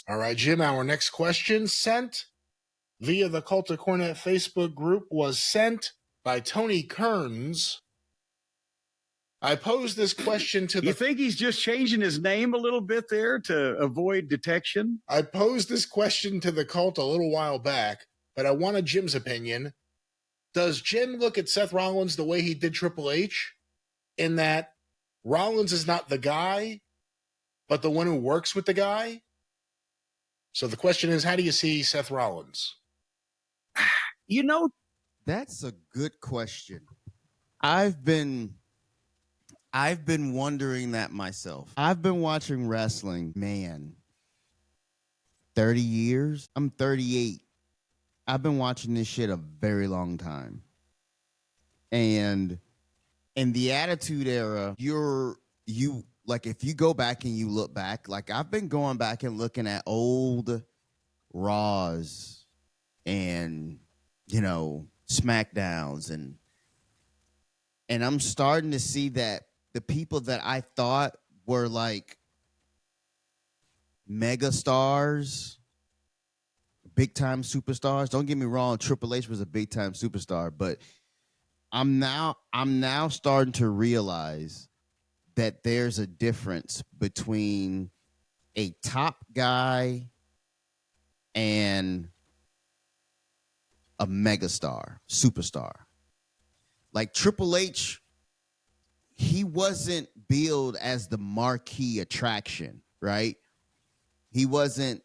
All right, Jim, our next question sent via the Cult of Cornette Facebook group was sent by Tony Kearns. I posed this question to the... You think he's just changing his name a little bit there to avoid detection? I posed this question to the cult a little while back, but I wanted Jim's opinion. Does Jim look at Seth Rollins the way he did Triple H, in that Rollins is not the guy, but the one who works with the guy? So the question is, how do you see Seth Rollins? You know, that's a good question. I've been wondering that myself. I've been watching wrestling, man, 30 years. I'm 38. I've been watching this shit a very long time. And in the Attitude Era, like, if you go back and you look back, like, I've been going back and looking at old Raws and, you know, SmackDowns, and I'm starting to see that the people that I thought were like mega stars, big time superstars. Don't get me wrong, Triple H was a big time superstar, but I'm now starting to realize that there's a difference between a top guy and a megastar, superstar. Like Triple H, he wasn't billed as the marquee attraction, right? He wasn't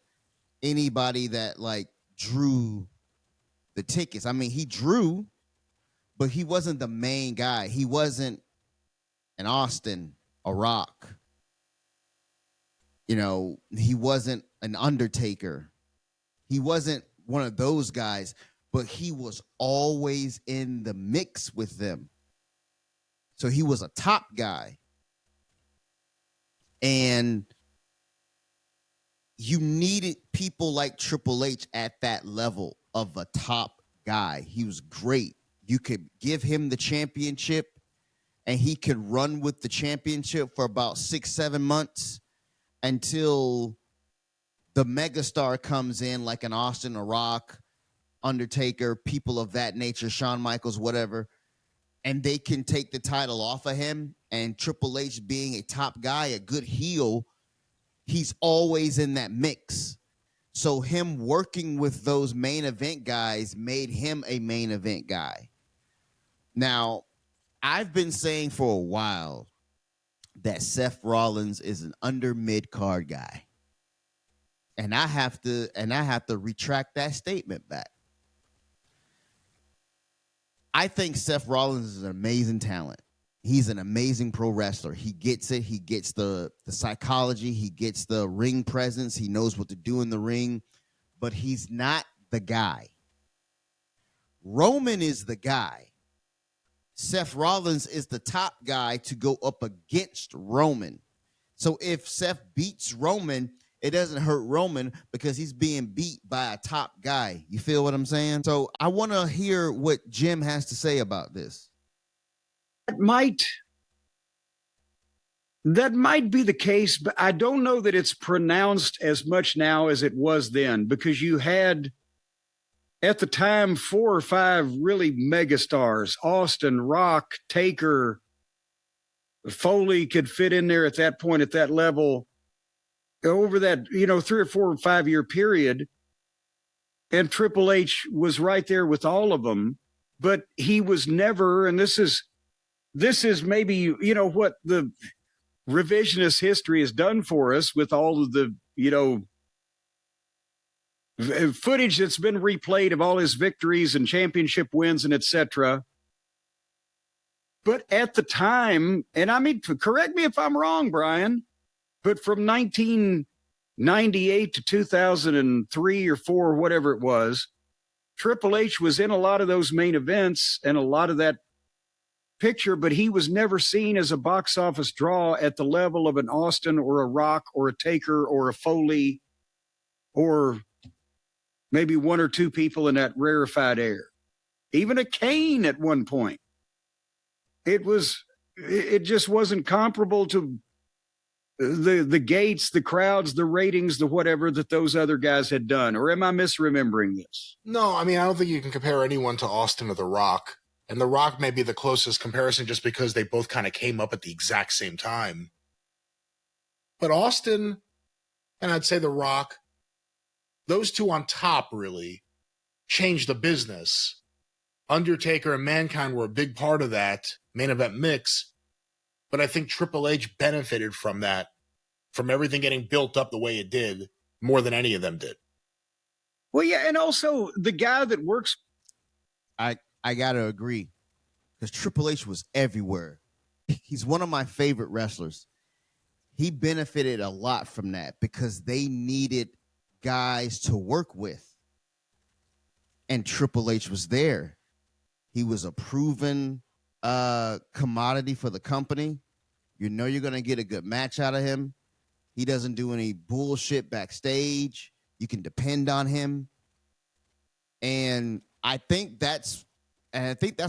anybody that like drew the tickets. I mean, he drew, but he wasn't the main guy. He wasn't an Austin, a Rock. You know, he wasn't an Undertaker. He wasn't one of those guys, but he was always in the mix with them. So he was a top guy. And you needed people like Triple H at that level of a top guy. He was great. You could give him the championship and he could run with the championship for about 6-7 months until the megastar comes in, like an Austin, a Rock, Undertaker, people of that nature, Shawn Michaels, whatever, and they can take the title off of him. And Triple H, being a top guy, a good heel, he's always in that mix. So him working with those main event guys made him a main event guy. Now, I've been saying for a while that Seth Rollins is an under mid-card guy. And I have to retract that statement back. I think Seth Rollins is an amazing talent. He's an amazing pro wrestler. He gets it. He gets the psychology. He gets the ring presence. He knows what to do in the ring. But he's not the guy. Roman is the guy. Seth Rollins is the top guy to go up against Roman. So if Seth beats Roman, it doesn't hurt Roman because he's being beat by a top guy. You feel what I'm saying? So I want to hear what Jim has to say about this. That might be the case, but I don't know that it's pronounced as much now as it was then, because you had, at the time, 4 or 5 really megastars: Austin, Rock, Taker. Foley could fit in there at that point, at that level, over that, 3 or 4 or 5 year period. And Triple H was right there with all of them, but he was never, and this is maybe, what the revisionist history has done for us with all of the, footage that's been replayed of all his victories and championship wins and etc. But at the time, and I mean, correct me if I'm wrong, Brian, but from 1998 to 2003 or 4, whatever it was, Triple H was in a lot of those main events and a lot of that picture, but he was never seen as a box office draw at the level of an Austin or a Rock or a Taker or a Foley or maybe 1 or 2 people in that rarefied air. Even a Kane at one point. It just wasn't comparable to the gates, the crowds, the ratings, the whatever that those other guys had done. Or am I misremembering this? No, I mean, I don't think you can compare anyone to Austin or The Rock. And The Rock may be the closest comparison just because they both kind of came up at the exact same time. But Austin, and I'd say The Rock, those two on top really changed the business. Undertaker and Mankind were a big part of that main event mix. But I think Triple H benefited from that, from everything getting built up the way it did, more than any of them did. Well, yeah, and also the guy that works. I got to agree, because Triple H was everywhere. He's one of my favorite wrestlers. He benefited a lot from that because they needed guys to work with. And Triple H was there. He was a proven commodity for the company. You know you're going to get a good match out of him. He doesn't do any bullshit backstage. You can depend on him. And I think that's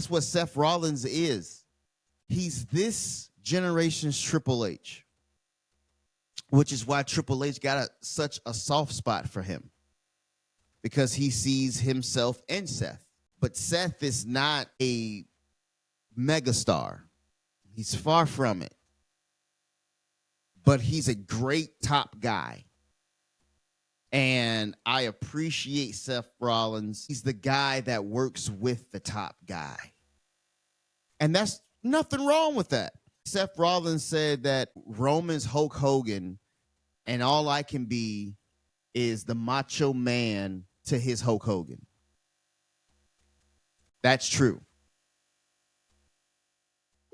what Seth Rollins is. He's this generation's Triple H, which is why Triple H got such a soft spot for him, because he sees himself in Seth. But Seth is not a megastar. He's far from it. But he's a great top guy. And I appreciate Seth Rollins. He's the guy that works with the top guy. And that's nothing wrong with that. Seth Rollins said that Roman's Hulk Hogan, and all I can be is the Macho Man to his Hulk Hogan. That's true.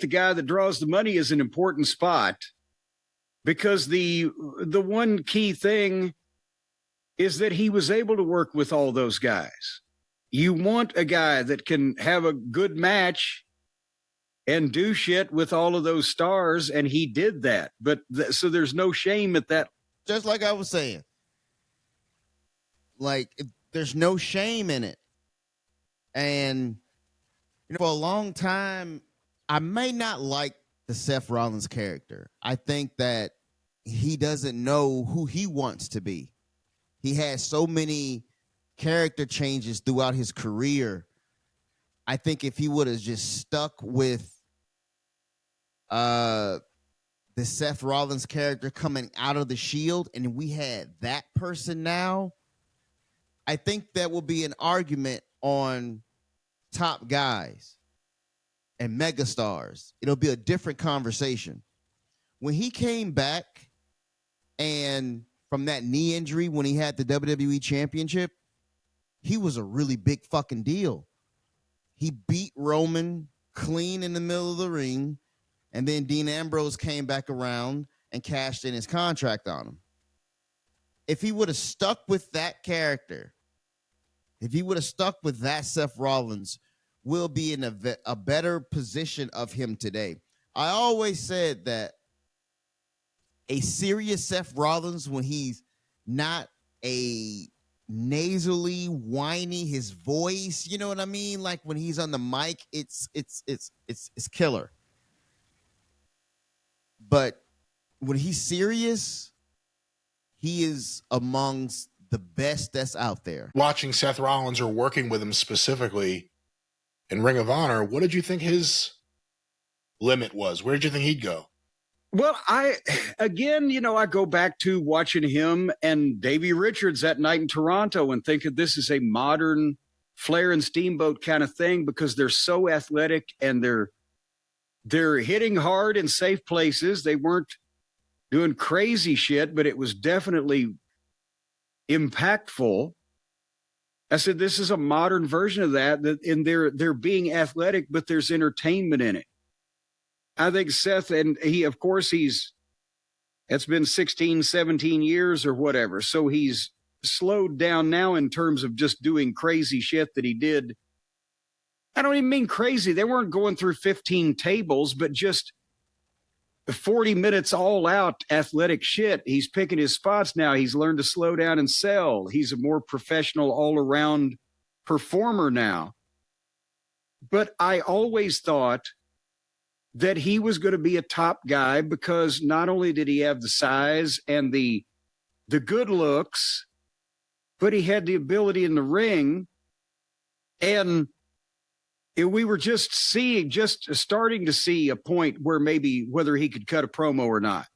The guy that draws the money is an important spot, because the one key thing is that he was able to work with all those guys. You want a guy that can have a good match and do shit with all of those stars, and he did that. But so there's no shame at that. Just like I was saying, like, there's no shame in it. And for a long time, I may not like the Seth Rollins character. I think that he doesn't know who he wants to be. He has so many character changes throughout his career. I think if he would have just stuck with the Seth Rollins character coming out of the Shield, and we had that person now, I think that will be an argument on top guys and megastars. It'll be a different conversation. When he came back and from that knee injury, when he had the WWE Championship, he was a really big fucking deal. He beat Roman clean in the middle of the ring, and then Dean Ambrose came back around and cashed in his contract on him. If he would have stuck with that character, if he would have stuck with that Seth Rollins, we'll be in a better position of him today. I always said that a serious Seth Rollins, when he's not a nasally, whiny, his voice, you know what I mean? Like when he's on the mic, it's killer. But when he's serious, he is amongst the best that's out there. Watching Seth Rollins, or working with him specifically in Ring of Honor, what did you think his limit was? Where did you think he'd go? Well, I go back to watching him and Davey Richards that night in Toronto and thinking this is a modern Flair and Steamboat kind of thing, because they're so athletic and they're hitting hard in safe places. They weren't doing crazy shit, but it was definitely impactful. I said, this is a modern version of that, and they're being athletic, but there's entertainment in it. I think Seth, and it's been 16, 17 years or whatever. So he's slowed down now in terms of just doing crazy shit that he did. I don't even mean crazy. They weren't going through 15 tables, but just 40 minutes all out athletic shit. He's picking his spots now. He's learned to slow down and sell. He's a more professional all around performer now. But I always thought that he was going to be a top guy because not only did he have the size and the good looks, but he had the ability in the ring. And we were just starting to see a point where maybe whether he could cut a promo or not,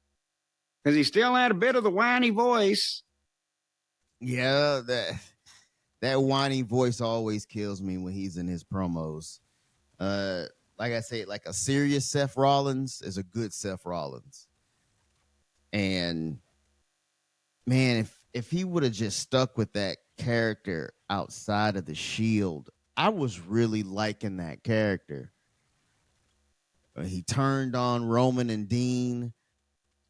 because he still had a bit of the whiny voice. Yeah, that whiny voice always kills me when he's in his promos. Like I say, like a serious Seth Rollins is a good Seth Rollins. And man, if he would have just stuck with that character outside of the Shield, I was really liking that character. He turned on Roman and Dean.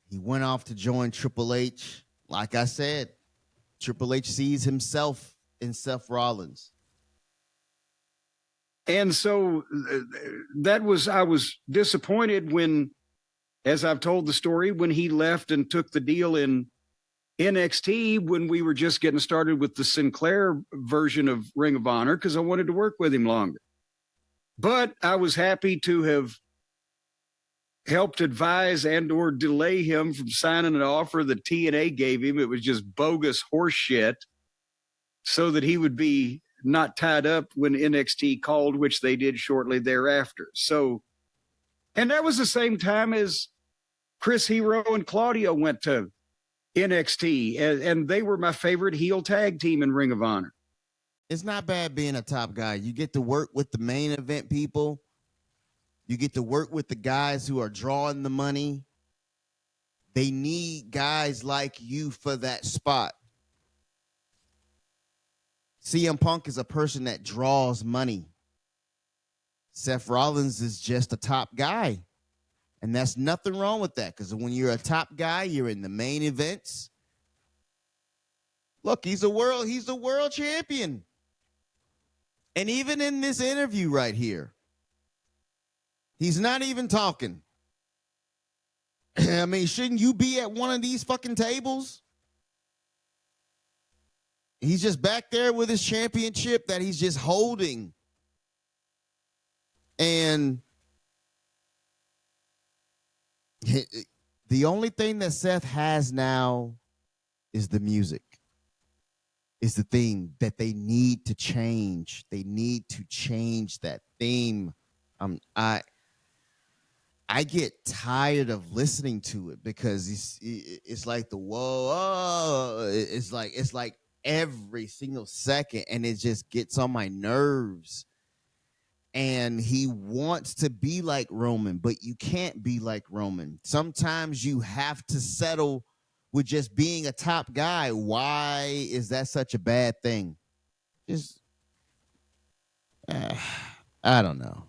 He went off to join Triple H. Like I said, Triple H sees himself in Seth Rollins. And so I was disappointed when, as I've told the story, when he left and took the deal in NXT when we were just getting started with the Sinclair version of Ring of Honor, because I wanted to work with him longer. But I was happy to have helped advise and or delay him from signing an offer that TNA gave him. It was just bogus horse shit, so that he would be not tied up when NXT called, which they did shortly thereafter. So, and that was the same time as Chris Hero and Claudio went to NXT, and they were my favorite heel tag team in Ring of Honor. It's not bad being a top guy. You get to work with the main event people. You get to work with the guys who are drawing the money. They need guys like you for that spot. CM Punk is a person that draws money. Seth Rollins is just a top guy. And that's nothing wrong with that, because when you're a top guy, you're in the main events. Look, he's a world champion. And even in this interview right here, he's not even talking. I mean, shouldn't you be at one of these fucking tables? He's just back there with his championship that he's just holding. And the only thing that Seth has now is the music. Is the thing that they need to change. They need to change that theme. I get tired of listening to it because it's like the whoa. It's like every single second, and it just gets on my nerves. And he wants to be like Roman, but you can't be like Roman. Sometimes you have to settle with just being a top guy. Why is that such a bad thing? Just, I don't know.